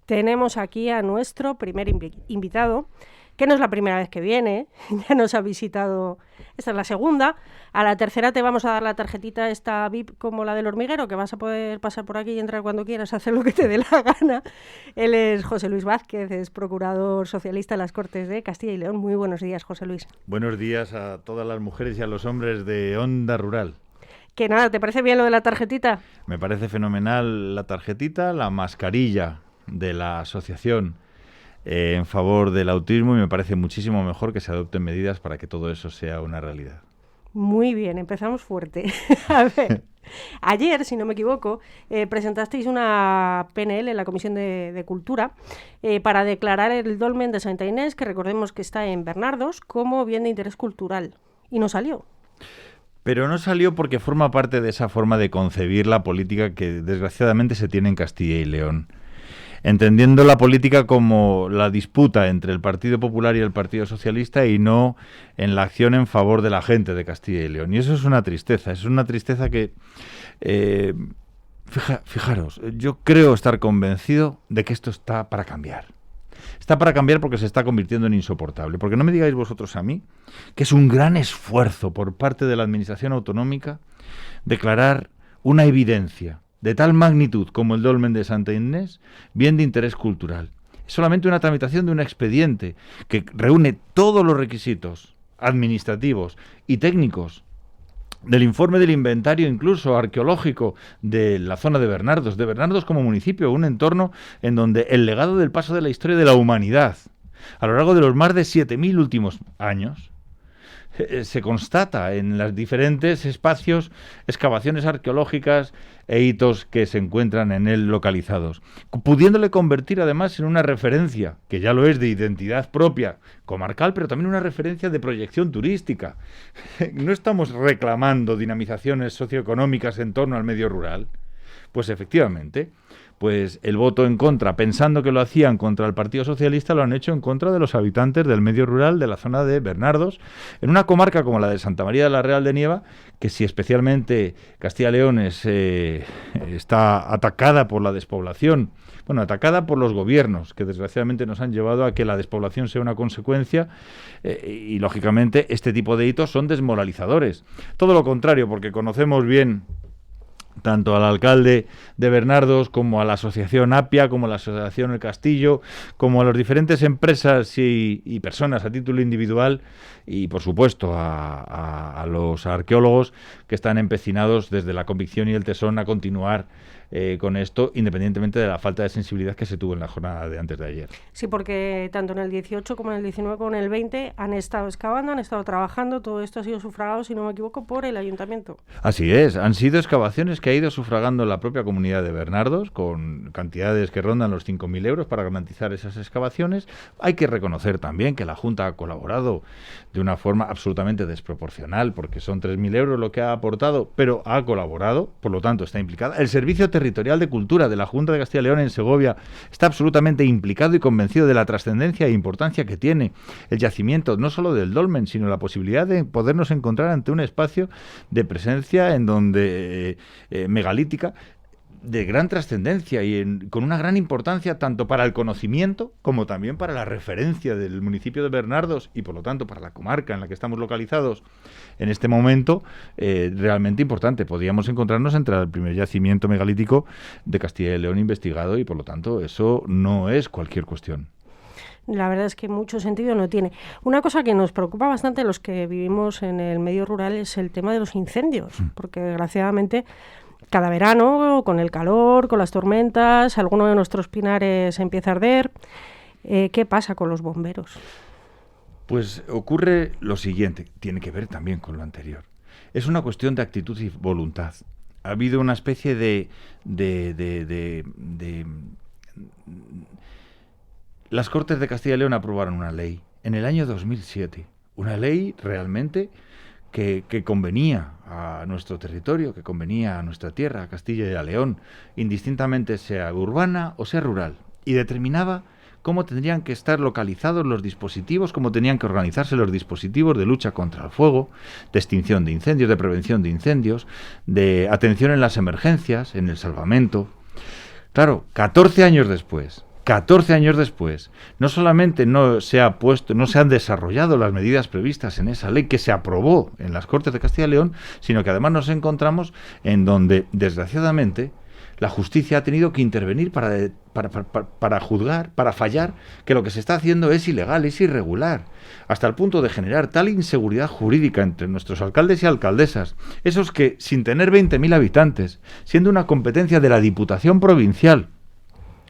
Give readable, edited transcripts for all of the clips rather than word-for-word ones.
Tenemos aquí a nuestro primer invitado, que no es la primera vez que viene, ya nos ha visitado, esta es la segunda. A la tercera te vamos a dar la tarjetita esta VIP como la del hormiguero, que vas a poder pasar por aquí y entrar cuando quieras, hacer lo que te dé la gana. Él es José Luis Vázquez, es procurador socialista en las Cortes de Castilla y León. Muy buenos días, José Luis. Buenos días a todas las mujeres y a los hombres de Onda Rural. Que nada, ¿te parece bien lo de la tarjetita? Me parece fenomenal la tarjetita, la mascarilla de la asociación en favor del autismo, y me parece muchísimo mejor que se adopten medidas para que todo eso sea una realidad. Muy bien, empezamos fuerte. A ver, ayer, si no me equivoco, presentasteis una PNL en la Comisión de Cultura para declarar el dolmen de Santa Inés, que recordemos que está en Bernardos, como bien de interés cultural. Y no salió. Pero no salió porque forma parte de esa forma de concebir la política que desgraciadamente se tiene en Castilla y León. Entendiendo la política como la disputa entre el Partido Popular y el Partido Socialista y no en la acción en favor de la gente de Castilla y León. Y eso es una tristeza que, fijaros, yo creo estar convencido de que esto está para cambiar. Está para cambiar porque se está convirtiendo en insoportable. Porque no me digáis vosotros a mí que es un gran esfuerzo por parte de la Administración autonómica declarar una evidencia de tal magnitud como el dolmen de Santa Inés, bien de interés cultural. Es solamente una tramitación de un expediente que reúne todos los requisitos administrativos y técnicos del informe del inventario, incluso arqueológico, de la zona de Bernardos como municipio, un entorno en donde el legado del paso de la historia de la humanidad, a lo largo de los más de 7.000 últimos años, se constata en los diferentes espacios, excavaciones arqueológicas e hitos que se encuentran en él localizados, pudiéndole convertir además en una referencia, que ya lo es, de identidad propia comarcal, pero también una referencia de proyección turística. No estamos reclamando dinamizaciones socioeconómicas en torno al medio rural. Pues efectivamente, pues el voto en contra, pensando que lo hacían contra el Partido Socialista, lo han hecho en contra de los habitantes del medio rural de la zona de Bernardos, en una comarca como la de Santa María de la Real de Nieva, que si especialmente Castilla y León está atacada por la despoblación, bueno, atacada por los gobiernos, que desgraciadamente nos han llevado a que la despoblación sea una consecuencia, y lógicamente este tipo de hitos son desmoralizadores. Todo lo contrario, porque conocemos bien tanto al alcalde de Bernardos como a la asociación Apia, como a la asociación El Castillo, como a las diferentes empresas y personas a título individual, y por supuesto a los arqueólogos que están empecinados desde la convicción y el tesón a continuar con esto, independientemente de la falta de sensibilidad que se tuvo en la jornada de antes de ayer. Sí, porque tanto en el 18 como en el 19 como en el 20 han estado excavando, han estado trabajando, todo esto ha sido sufragado, si no me equivoco, por el ayuntamiento. Así es, han sido excavaciones que ha ido sufragando la propia comunidad de Bernardos, con cantidades que rondan los 5.000 euros para garantizar esas excavaciones. Hay que reconocer también que la Junta ha colaborado de una forma absolutamente desproporcional, porque son 3.000 euros lo que ha aportado, pero ha colaborado, por lo tanto está implicada. El Servicio Territorial de Cultura de la Junta de Castilla y León en Segovia está absolutamente implicado y convencido de la trascendencia e importancia que tiene el yacimiento, no solo del dolmen, sino la posibilidad de podernos encontrar ante un espacio de presencia en donde megalítica, de gran trascendencia y con una gran importancia tanto para el conocimiento como también para la referencia del municipio de Bernardos y por lo tanto para la comarca en la que estamos localizados en este momento, realmente importante. Podríamos encontrarnos entre el primer yacimiento megalítico de Castilla y León investigado y por lo tanto eso no es cualquier cuestión. La verdad es que mucho sentido no tiene. Una cosa que nos preocupa bastante a los que vivimos en el medio rural es el tema de los incendios, porque desgraciadamente cada verano, con el calor, con las tormentas, alguno de nuestros pinares empieza a arder. ¿Qué pasa con los bomberos? Pues ocurre lo siguiente, tiene que ver también con lo anterior. Es una cuestión de actitud y voluntad. Ha habido una especie de Las Cortes de Castilla y León aprobaron una ley en el año 2007, una ley realmente que convenía a nuestro territorio, que convenía a nuestra tierra, a Castilla y a León, indistintamente sea urbana o sea rural, y determinaba cómo tendrían que estar localizados los dispositivos, cómo tenían que organizarse los dispositivos de lucha contra el fuego, de extinción de incendios, de prevención de incendios, de atención en las emergencias, en el salvamento. Claro, 14 años después, 14 años después, no solamente no se han desarrollado las medidas previstas en esa ley que se aprobó en las Cortes de Castilla y León, sino que además nos encontramos en donde, desgraciadamente, la justicia ha tenido que intervenir para juzgar, para fallar, que lo que se está haciendo es ilegal, es irregular, hasta el punto de generar tal inseguridad jurídica entre nuestros alcaldes y alcaldesas, esos que, sin tener 20.000 habitantes, siendo una competencia de la Diputación Provincial,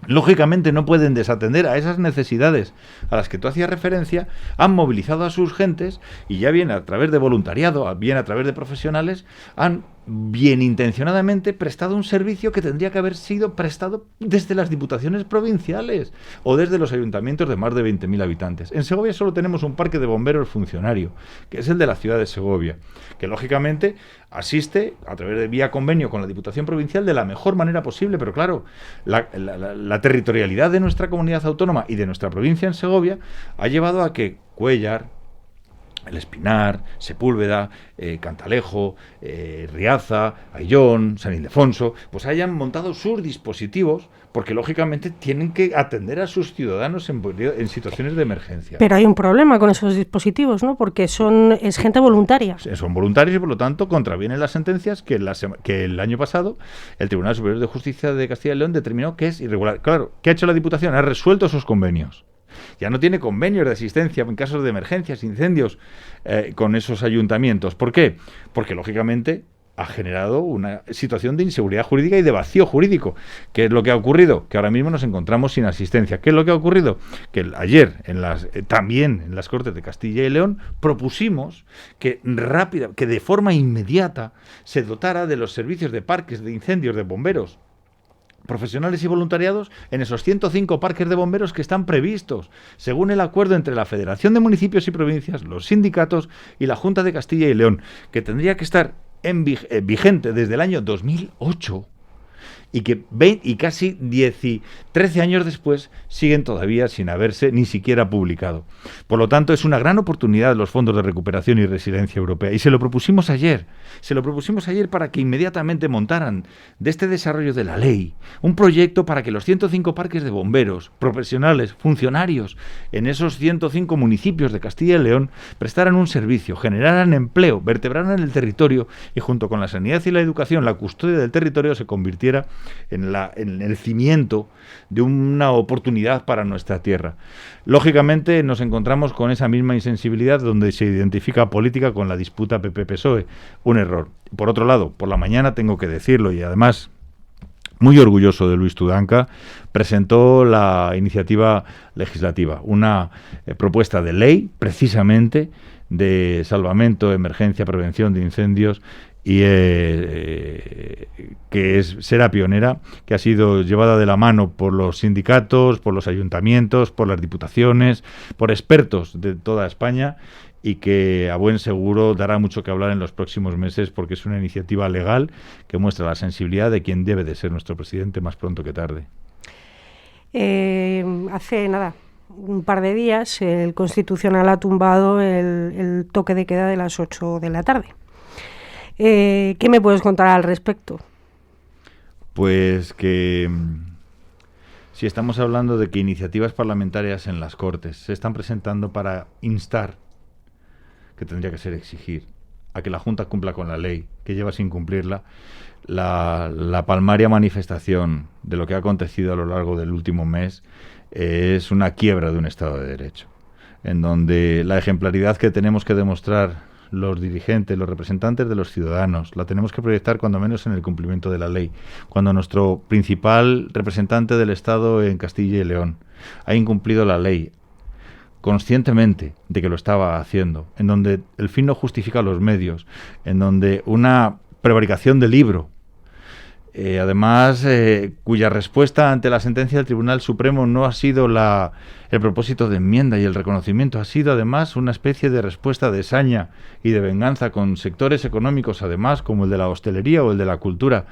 lógicamente no pueden desatender a esas necesidades a las que tú hacías referencia, han movilizado a sus gentes y ya bien a través de voluntariado, bien a través de profesionales, han bien intencionadamente prestado un servicio que tendría que haber sido prestado desde las diputaciones provinciales o desde los ayuntamientos de más de 20.000 habitantes. En Segovia solo tenemos un parque de bomberos funcionario, que es el de la ciudad de Segovia, que lógicamente asiste a través de vía convenio con la Diputación Provincial de la mejor manera posible, pero claro, la territorialidad de nuestra comunidad autónoma y de nuestra provincia en Segovia ha llevado a que Cuéllar, El Espinar, Sepúlveda, Cantalejo, Riaza, Ayllón, San Ildefonso, pues hayan montado sus dispositivos porque lógicamente tienen que atender a sus ciudadanos en situaciones de emergencia. Pero hay un problema con esos dispositivos, ¿no? Porque es gente voluntaria. Son voluntarios y por lo tanto contravienen las sentencias que el año pasado el Tribunal Superior de Justicia de Castilla y León determinó que es irregular. Claro, ¿qué ha hecho la Diputación? Ha resuelto esos convenios. Ya no tiene convenios de asistencia en casos de emergencias, incendios, con esos ayuntamientos. ¿Por qué? Porque, lógicamente, ha generado una situación de inseguridad jurídica y de vacío jurídico. ¿Qué es lo que ha ocurrido? Que ahora mismo nos encontramos sin asistencia. ¿Qué es lo que ha ocurrido? Que ayer, también en las Cortes de Castilla y León, propusimos que de forma inmediata se dotara de los servicios de parques de incendios de bomberos profesionales y voluntariados en esos 105 parques de bomberos que están previstos, según el acuerdo entre la Federación de Municipios y Provincias, los sindicatos y la Junta de Castilla y León, que tendría que estar vigente desde el año 2008 y que casi 13 años después siguen todavía sin haberse ni siquiera publicado. Por lo tanto, es una gran oportunidad los fondos de recuperación y resiliencia europea. Y se lo propusimos ayer para que inmediatamente montaran de este desarrollo de la ley un proyecto para que los 105 parques de bomberos, profesionales, funcionarios en esos 105 municipios de Castilla y León prestaran un servicio, generaran empleo, vertebraran el territorio y junto con la sanidad y la educación, la custodia del territorio se convirtiera en el cimiento de una oportunidad para nuestra tierra. Lógicamente nos encontramos con esa misma insensibilidad donde se identifica política con la disputa PP-PSOE. Un error. Por otro lado, por la mañana tengo que decirlo y además muy orgulloso de Luis Tudanca, presentó la iniciativa legislativa, una propuesta de ley precisamente de salvamento, emergencia, prevención de incendios y que será pionera, que ha sido llevada de la mano por los sindicatos, por los ayuntamientos, por las diputaciones, por expertos de toda España y que a buen seguro dará mucho que hablar en los próximos meses porque es una iniciativa legal que muestra la sensibilidad de quien debe de ser nuestro presidente más pronto que tarde. Hace un par de días el Constitucional ha tumbado el toque de queda de las 8 de la tarde. ¿Qué me puedes contar al respecto? Pues que si estamos hablando de que iniciativas parlamentarias en las Cortes se están presentando para instar, que tendría que ser exigir, a que la Junta cumpla con la ley, que lleva sin cumplirla, la palmaria manifestación de lo que ha acontecido a lo largo del último mes es una quiebra de un Estado de Derecho, en donde la ejemplaridad que tenemos que demostrar los dirigentes, los representantes de los ciudadanos, la tenemos que proyectar cuando menos en el cumplimiento de la ley. Cuando nuestro principal representante del Estado en Castilla y León ha incumplido la ley, conscientemente de que lo estaba haciendo, en donde el fin no justifica los medios, en donde una prevaricación de libro, además cuya respuesta ante la sentencia del Tribunal Supremo no ha sido el propósito de enmienda y el reconocimiento, ha sido además una especie de respuesta de saña y de venganza con sectores económicos, además como el de la hostelería o el de la cultura,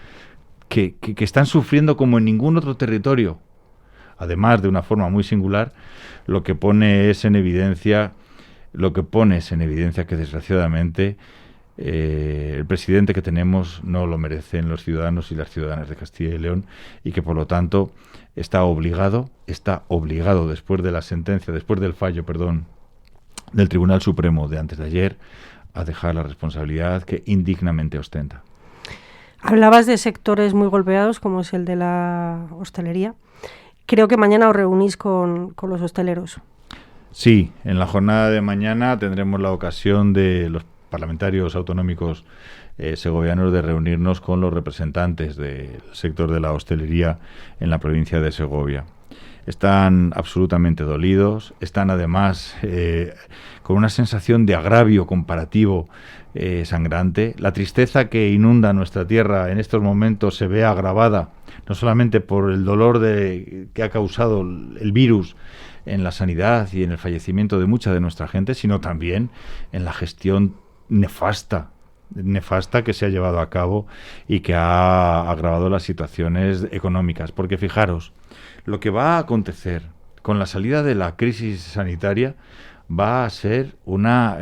que están sufriendo como en ningún otro territorio, además de una forma muy singular. Lo que pone es en evidencia que desgraciadamente el presidente que tenemos no lo merecen los ciudadanos y las ciudadanas de Castilla y León, y que por lo tanto está obligado después de la sentencia, después del fallo, del Tribunal Supremo de antes de ayer, a dejar la responsabilidad que indignamente ostenta. Hablabas de sectores muy golpeados, como es el de la hostelería. Creo que mañana os reunís con los hosteleros. Sí, en la jornada de mañana tendremos la ocasión de los parlamentarios autonómicos segovianos de reunirnos con los representantes del sector de la hostelería en la provincia de Segovia. Están absolutamente dolidos, están además con una sensación de agravio comparativo sangrante. La tristeza que inunda nuestra tierra en estos momentos se ve agravada no solamente por el dolor que ha causado el virus en la sanidad y en el fallecimiento de mucha de nuestra gente, sino también en la gestión nefasta que se ha llevado a cabo y que ha agravado las situaciones económicas. Porque fijaros, lo que va a acontecer con la salida de la crisis sanitaria va a ser una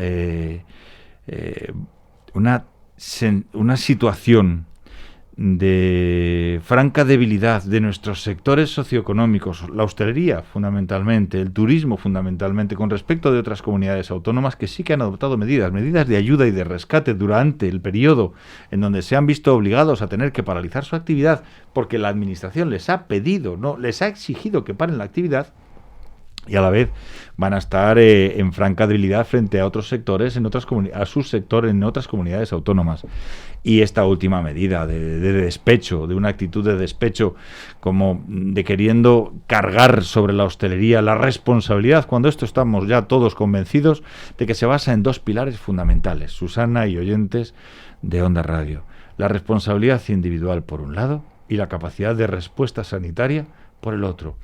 situación de franca debilidad de nuestros sectores socioeconómicos, la hostelería fundamentalmente, el turismo fundamentalmente, con respecto de otras comunidades autónomas que sí que han adoptado medidas de ayuda y de rescate durante el periodo en donde se han visto obligados a tener que paralizar su actividad porque la administración les ha exigido que paren la actividad, y a la vez van a estar en franca debilidad frente a otros sectores, a su sector en otras comunidades autónomas. Y esta última medida de despecho, de una actitud de despecho, como de queriendo cargar sobre la hostelería la responsabilidad, cuando esto estamos ya todos convencidos de que se basa en dos pilares fundamentales, Susana y oyentes de Onda Radio: la responsabilidad individual por un lado y la capacidad de respuesta sanitaria por el otro.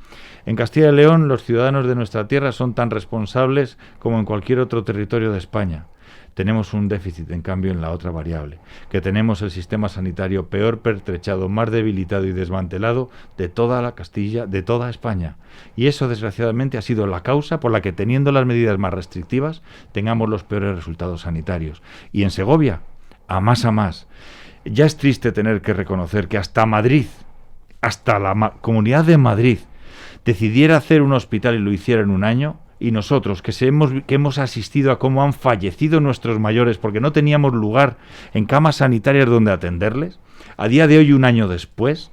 En Castilla y León, los ciudadanos de nuestra tierra son tan responsables como en cualquier otro territorio de España. Tenemos un déficit, en cambio, en la otra variable, que tenemos el sistema sanitario peor pertrechado, más debilitado y desmantelado de toda la Castilla, de toda España. Y eso, desgraciadamente, ha sido la causa por la que, teniendo las medidas más restrictivas, tengamos los peores resultados sanitarios. Y en Segovia, a más. Ya es triste tener que reconocer que hasta Madrid, hasta la Comunidad de Madrid, decidiera hacer un hospital y lo hiciera en un año, y nosotros que hemos asistido a cómo han fallecido nuestros mayores porque no teníamos lugar en camas sanitarias donde atenderles, a día de hoy, un año después,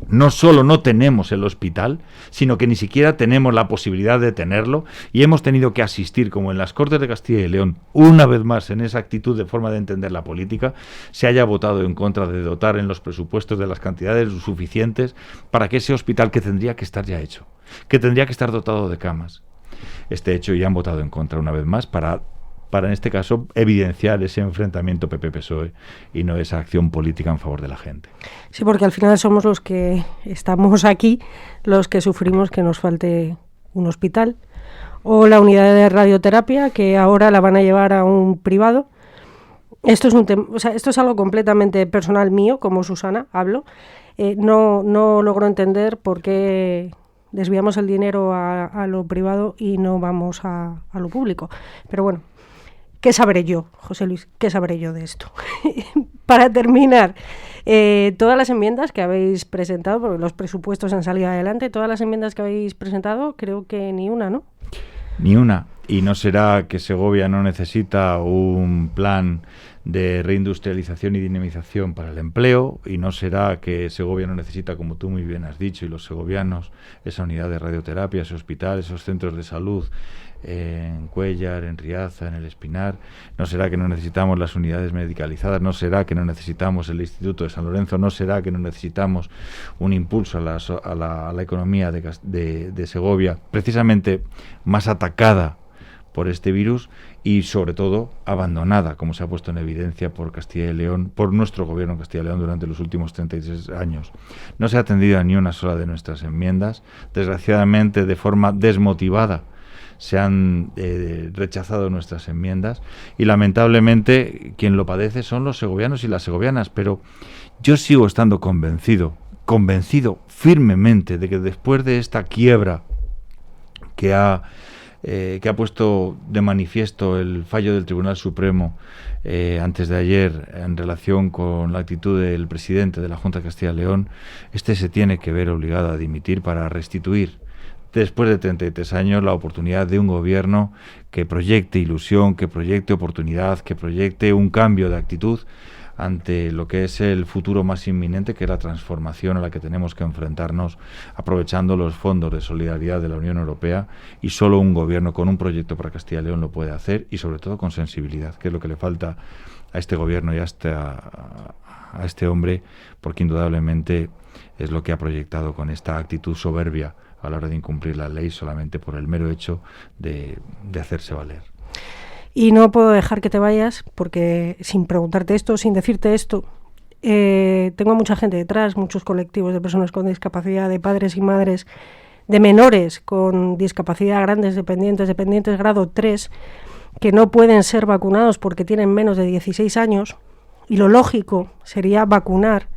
no solo no tenemos el hospital, sino que ni siquiera tenemos la posibilidad de tenerlo, y hemos tenido que asistir, como en las Cortes de Castilla y León, una vez más en esa actitud de forma de entender la política, se haya votado en contra de dotar en los presupuestos de las cantidades suficientes para que ese hospital, que tendría que estar ya hecho, que tendría que estar dotado de camas, esté hecho, y han votado en contra una vez más para en este caso evidenciar ese enfrentamiento PP-PSOE y no esa acción política en favor de la gente. Sí, porque al final somos los que estamos aquí, los que sufrimos que nos falte un hospital o la unidad de radioterapia, que ahora la van a llevar a un privado. Esto es esto es algo completamente personal mío, como Susana hablo. No logro entender por qué desviamos el dinero a lo privado y no vamos a lo público. Pero bueno, ¿qué sabré yo, José Luis? ¿Qué sabré yo de esto? Para terminar, todas las enmiendas que habéis presentado, porque los presupuestos han salido adelante, todas las enmiendas que habéis presentado, creo que ni una, ¿no? Ni una. Y no será que Segovia no necesita un plan de reindustrialización y dinamización para el empleo, y no será que Segovia no necesita, como tú muy bien has dicho, y los segovianos, esa unidad de radioterapia, ese hospital, esos centros de salud en Cuéllar, en Riaza, en El Espinar. No será que no necesitamos las unidades medicalizadas, no será que no necesitamos el Instituto de San Lorenzo, no será que no necesitamos un impulso a la economía de Segovia, precisamente más atacada por este virus y sobre todo abandonada, como se ha puesto en evidencia por Castilla y León, por nuestro gobierno de Castilla y León durante los últimos 33 años. No se ha atendido a ni una sola de nuestras enmiendas, desgraciadamente de forma desmotivada se han rechazado nuestras enmiendas, y lamentablemente quien lo padece son los segovianos y las segovianas, pero yo sigo estando convencido firmemente de que después de esta quiebra que ha que ha puesto de manifiesto el fallo del Tribunal Supremo antes de ayer en relación con la actitud del presidente de la Junta de Castilla y León, se tiene que ver obligado a dimitir para restituir, después de 33 años, la oportunidad de un gobierno que proyecte ilusión, que proyecte oportunidad, que proyecte un cambio de actitud ante lo que es el futuro más inminente, que es la transformación a la que tenemos que enfrentarnos aprovechando los fondos de solidaridad de la Unión Europea, y solo un gobierno con un proyecto para Castilla y León lo puede hacer, y sobre todo con sensibilidad, que es lo que le falta a este gobierno y a este hombre, porque indudablemente es lo que ha proyectado con esta actitud soberbia a la hora de incumplir la ley solamente por el mero hecho de hacerse valer. Y no puedo dejar que te vayas, porque sin preguntarte esto, sin decirte esto, tengo mucha gente detrás, muchos colectivos de personas con discapacidad, de padres y madres, de menores con discapacidad, grandes dependientes grado 3, que no pueden ser vacunados porque tienen menos de 16 años, y lo lógico sería vacunar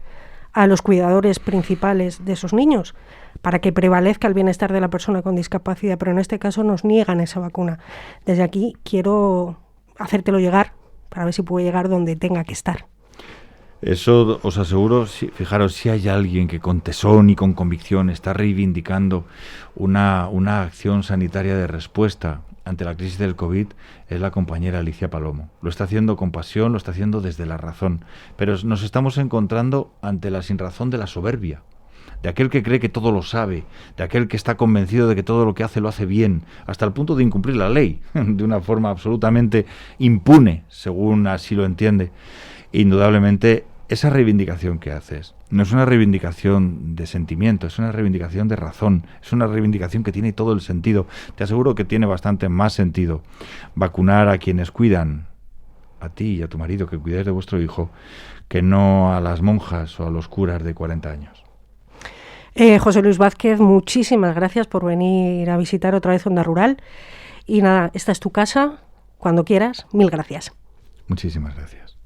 a los cuidadores principales de esos niños, para que prevalezca el bienestar de la persona con discapacidad, pero en este caso nos niegan esa vacuna. Desde aquí quiero hacértelo llegar, para ver si puedo llegar donde tenga que estar. Eso os aseguro. Fijaros, si hay alguien que con tesón y con convicción está reivindicando una acción sanitaria de respuesta ante la crisis del COVID, es la compañera Alicia Palomo. Lo está haciendo con pasión, lo está haciendo desde la razón, pero nos estamos encontrando ante la sinrazón de la soberbia, de aquel que cree que todo lo sabe, de aquel que está convencido de que todo lo que hace lo hace bien, hasta el punto de incumplir la ley, de una forma absolutamente impune, según así lo entiende. Indudablemente, esa reivindicación que haces no es una reivindicación de sentimiento, es una reivindicación de razón, es una reivindicación que tiene todo el sentido. Te aseguro que tiene bastante más sentido vacunar a quienes cuidan, a ti y a tu marido, que cuidáis de vuestro hijo, que no a las monjas o a los curas de 40 años. José Luis Vázquez, muchísimas gracias por venir a visitar otra vez Onda Rural. Y nada, esta es tu casa, cuando quieras. Mil gracias. Muchísimas gracias.